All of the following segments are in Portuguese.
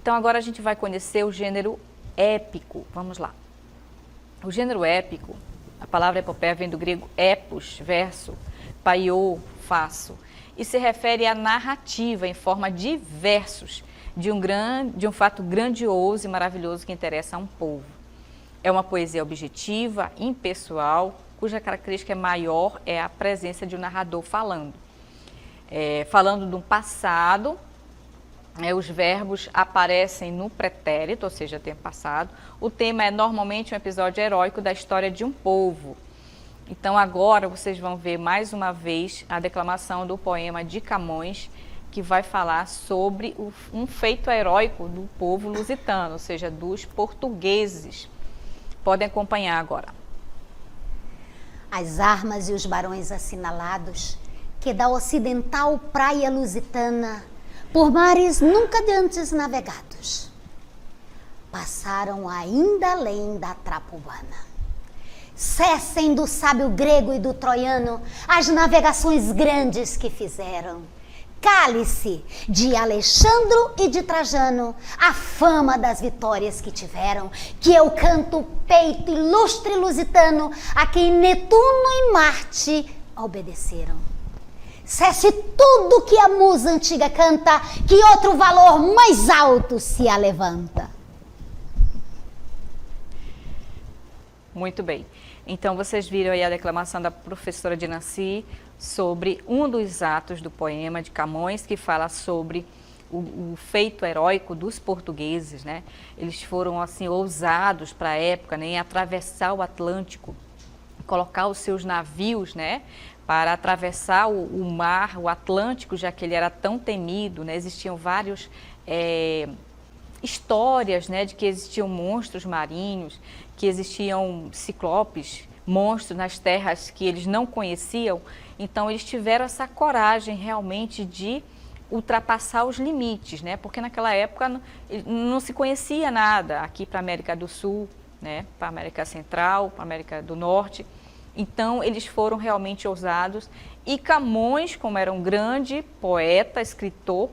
Então agora a gente vai conhecer o gênero épico. Vamos lá. O gênero épico, a palavra epopeia vem do grego epos, verso, paiô, faço, e se refere à narrativa em forma de versos de um fato grandioso e maravilhoso que interessa a um povo. É uma poesia objetiva, impessoal, cuja característica maior é a presença de um narrador falando. Falando de um passado, os verbos aparecem no pretérito, ou seja, tempo passado. O tema é normalmente um episódio heróico da história de um povo. Então agora vocês vão ver mais uma vez a declamação do poema de Camões, que vai falar sobre um feito heróico do povo lusitano, ou seja, dos portugueses. Podem acompanhar agora. As armas e os barões assinalados, que da ocidental praia lusitana, por mares nunca dantes navegados, passaram ainda além da Trapubana. Cessem do sábio grego e do troiano as navegações grandes que fizeram. Cale-se de Alexandro e de Trajano a fama das vitórias que tiveram, que eu canto o peito ilustre lusitano a quem Netuno e Marte obedeceram. Cesse tudo que a musa antiga canta, que outro valor mais alto se alevanta. Muito bem. Então vocês viram aí a declamação da professora Dinanci sobre um dos atos do poema de Camões, que fala sobre o feito heróico dos portugueses, né? Eles foram assim ousados para a época, né, em atravessar o Atlântico, colocar os seus navios, né, para atravessar o mar, o Atlântico, já que ele era tão temido, né? Existiam várias histórias, né, de que existiam monstros marinhos, que existiam ciclopes, monstros nas terras que eles não conheciam. Então eles tiveram essa coragem realmente de ultrapassar os limites, né? Porque naquela época não se conhecia nada aqui para a América do Sul, né? Para a América Central, para a América do Norte. Então eles foram realmente ousados, e Camões, como era um grande poeta, escritor,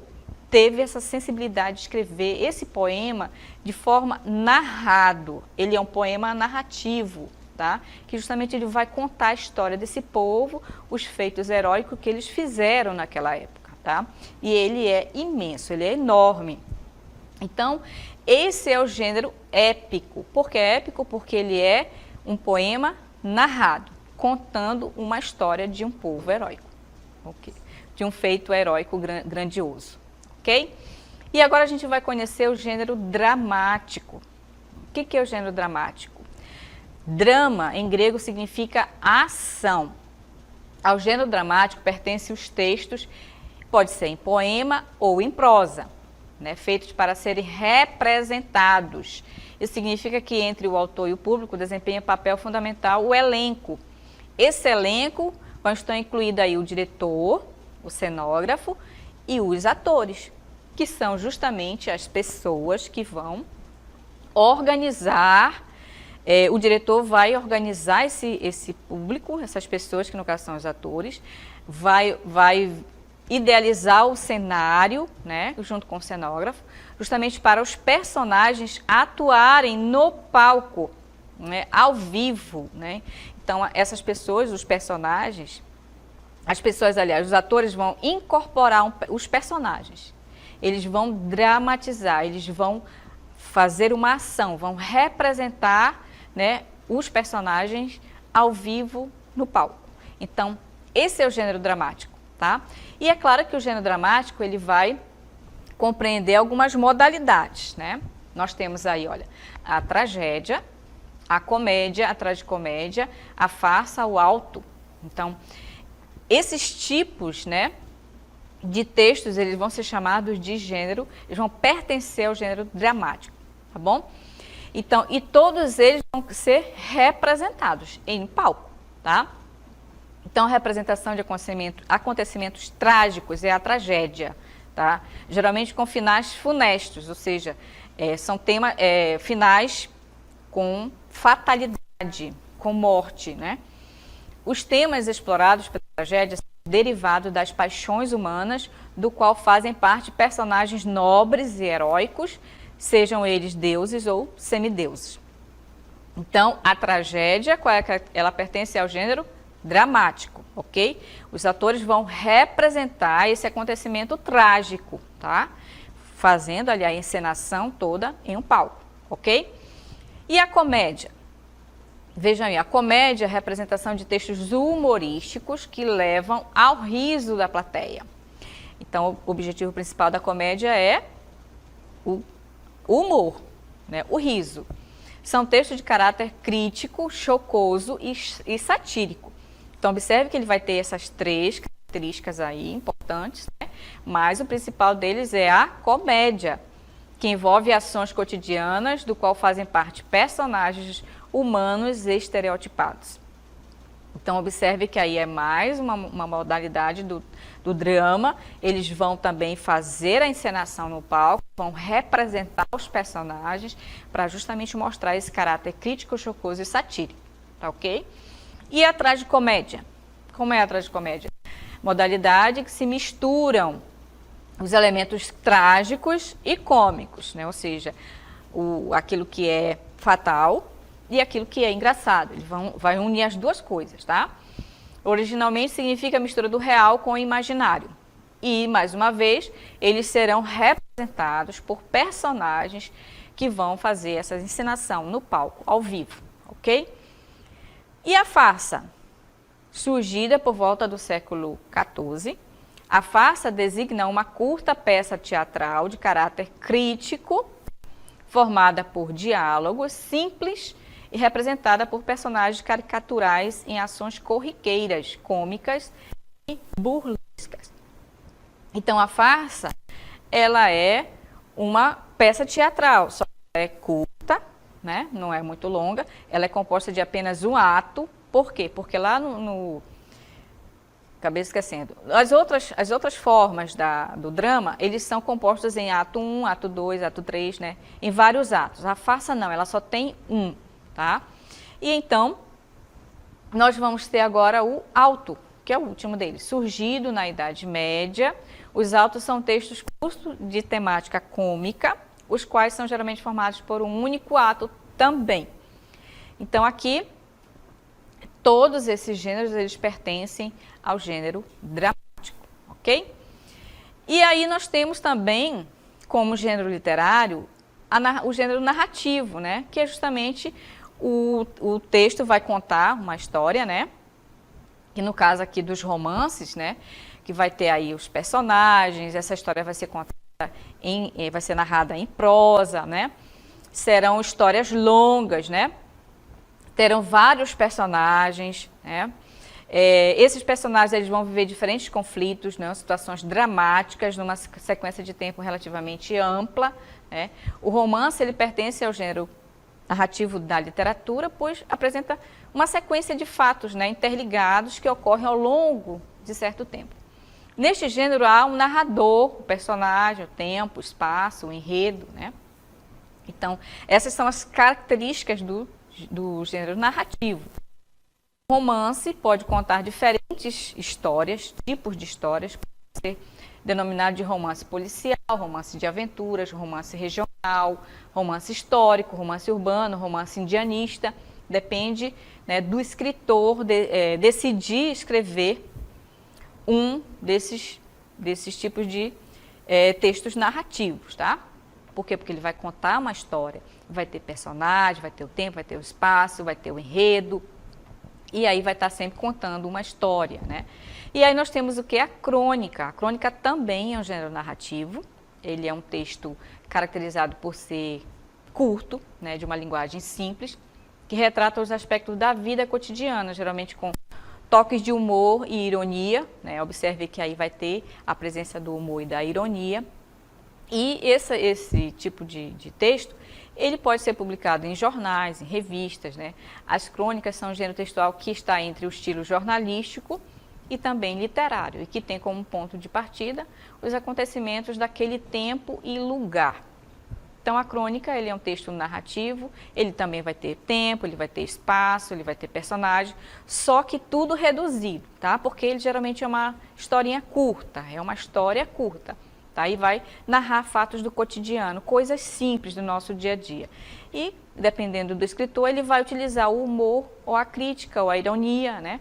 teve essa sensibilidade de escrever esse poema de forma narrado. Ele é um poema narrativo, tá? Que justamente ele vai contar a história desse povo, os feitos heróicos que eles fizeram naquela época, tá? E ele é imenso, ele é enorme. Então, esse é o gênero épico. Por que épico? Porque ele é um poema narrado, contando uma história de um povo heróico, okay? De um feito heróico grandioso. Ok? E agora a gente vai conhecer o gênero dramático. O que é o gênero dramático? Drama, em grego, significa ação. Ao gênero dramático pertencem os textos, pode ser em poema ou em prosa, né, feitos para serem representados. Isso significa que entre o autor e o público desempenha papel fundamental o elenco. Esse elenco estão incluídos aí o diretor, o cenógrafo e os atores, que são justamente as pessoas que vão organizar, o diretor vai organizar esse público, essas pessoas, que no caso são os atores, vai idealizar o cenário, né, junto com o cenógrafo, justamente para os personagens atuarem no palco, né, ao vivo, né? Então, essas pessoas, os personagens, os atores vão incorporar os personagens. Eles vão dramatizar, eles vão fazer uma ação, vão representar, né, os personagens ao vivo no palco. Então, esse é o gênero dramático, tá? E é claro que o gênero dramático, ele vai compreender algumas modalidades, né? Nós temos aí, olha, a tragédia, a comédia, a tragicomédia, a farsa, o auto. Então, esses tipos, né, de textos, eles vão ser chamados de gênero, eles vão pertencer ao gênero dramático, tá bom? Então, e todos eles vão ser representados em palco, tá? Então, a representação de acontecimentos trágicos é a tragédia, tá? Geralmente com finais funestos, ou seja, são finais com fatalidade, com morte, né? Os temas explorados pela tragédia são derivados das paixões humanas do qual fazem parte personagens nobres e heróicos, sejam eles deuses ou semideuses. Então, a tragédia, ela pertence ao gênero dramático, ok? Os atores vão representar esse acontecimento trágico, tá? Fazendo ali a encenação toda em um palco, ok? E a comédia? Vejam aí, a comédia é a representação de textos humorísticos que levam ao riso da plateia. Então, o objetivo principal da comédia é o humor, né? O riso. São textos de caráter crítico, chocoso e satírico. Então, observe que ele vai ter essas 3 características aí importantes, né? Mas o principal deles é a comédia, que envolve ações cotidianas, do qual fazem parte personagens humanos estereotipados. Então, observe que aí é mais uma modalidade do drama. Eles vão também fazer a encenação no palco, vão representar os personagens para justamente mostrar esse caráter crítico, chocoso e satírico, tá ok? E a tragicomédia? Como é a tragicomédia? Modalidade que se misturam os elementos trágicos e cômicos, né? Ou seja, aquilo que é fatal e aquilo que é engraçado. Ele vai unir as duas coisas, tá? Originalmente significa a mistura do real com o imaginário. E, mais uma vez, eles serão representados por personagens que vão fazer essa encenação no palco, ao vivo, ok? E a farsa? Surgida por volta do século XIV, a farsa designa uma curta peça teatral de caráter crítico, formada por diálogos simples e representada por personagens caricaturais em ações corriqueiras, cômicas e burlescas. Então, a farsa, ela é uma peça teatral, só que ela é curta, né? Não é muito longa, ela é composta de apenas um ato. Por quê? Porque lá acabei esquecendo. As outras formas do drama, eles são compostos em ato 1, ato 2, ato 3, né? Em vários atos. A farsa não, ela só tem um, tá? E então, nós vamos ter agora o auto, que é o último deles. Surgido na Idade Média, os autos são textos curtos de temática cômica, os quais são geralmente formados por um único ato também. Então, aqui, todos esses gêneros, eles pertencem ao gênero dramático, ok? E aí nós temos também, como gênero literário, o gênero narrativo, né? Que é justamente o texto vai contar uma história, né? Que no caso aqui dos romances, né? Que vai ter aí os personagens, essa história vai ser contada vai ser narrada em prosa, né? Serão histórias longas, né? Terão vários personagens, né? Esses personagens eles vão viver diferentes conflitos, né? Situações dramáticas, numa sequência de tempo relativamente ampla, né? O romance ele pertence ao gênero narrativo da literatura, pois apresenta uma sequência de fatos, né? Interligados que ocorrem ao longo de certo tempo. Neste gênero há um narrador, o personagem, o tempo, o espaço, o enredo, né? Então, essas são as características do gênero narrativo. O romance pode contar diferentes histórias, tipos de histórias, pode ser denominado de romance policial, romance de aventuras, romance regional, romance histórico, romance urbano, romance indianista. Depende, né, do escritor decidir escrever um desses tipos de textos narrativos, tá? Por quê? Porque ele vai contar uma história, vai ter personagem, vai ter o tempo, vai ter o espaço, vai ter o enredo, e aí vai estar sempre contando uma história, né? E aí nós temos o que? A crônica. A crônica também é um gênero narrativo, ele é um texto caracterizado por ser curto, né, de uma linguagem simples, que retrata os aspectos da vida cotidiana, geralmente com toques de humor e ironia, né? Observe que aí vai ter a presença do humor e da ironia. E esse tipo de texto, ele pode ser publicado em jornais, em revistas, né? As crônicas são um gênero textual que está entre o estilo jornalístico e também literário, e que tem como ponto de partida os acontecimentos daquele tempo e lugar. Então, a crônica, ele é um texto narrativo, ele também vai ter tempo, ele vai ter espaço, ele vai ter personagem, só que tudo reduzido, tá? Porque ele geralmente é uma historinha curta, é uma história curta, tá? E vai narrar fatos do cotidiano, coisas simples do nosso dia a dia. E, dependendo do escritor, ele vai utilizar o humor, ou a crítica, ou a ironia, né?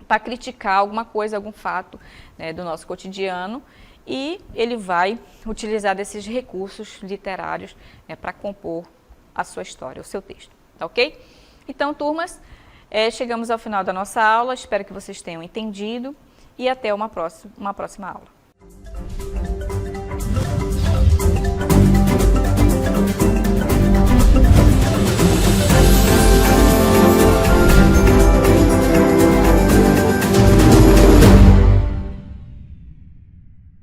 Para criticar alguma coisa, algum fato, né, do nosso cotidiano, e ele vai utilizar desses recursos literários, né, para compor a sua história, o seu texto, tá ok? Então, turmas, chegamos ao final da nossa aula, espero que vocês tenham entendido e até uma próxima aula.